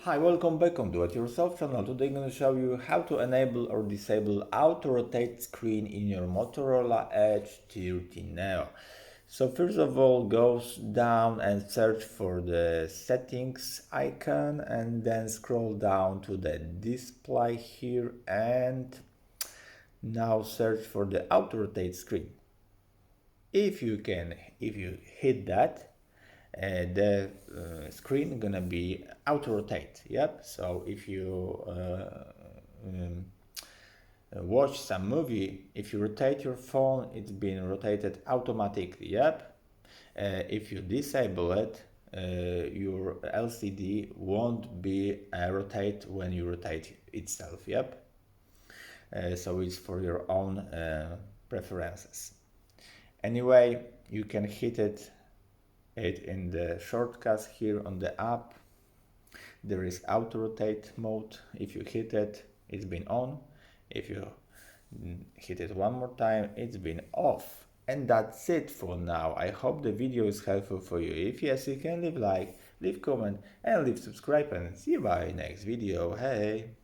Hi, welcome back on Do It Yourself channel. Today I'm going to show you how to enable or disable auto rotate screen in your Motorola Edge 30 Neo. So first of all, go down and search for the settings icon and then scroll down to the display here and now search for the auto rotate screen. If you hit that, the screen gonna be auto rotate. Yep. So if you watch some movie, if you rotate your phone, it's being rotated automatically. Yep. If you disable it, your LCD won't be rotate when you rotate itself. Yep. So it's for your own preferences. Anyway, you can hit it in the shortcuts here on the app. There is auto rotate mode. If you hit it, it's been on. If you hit it one more time, it's been off. And that's it for now. I hope the video is helpful for you. If yes, you can leave like, leave comment and leave subscribe and see you by next video. Hey!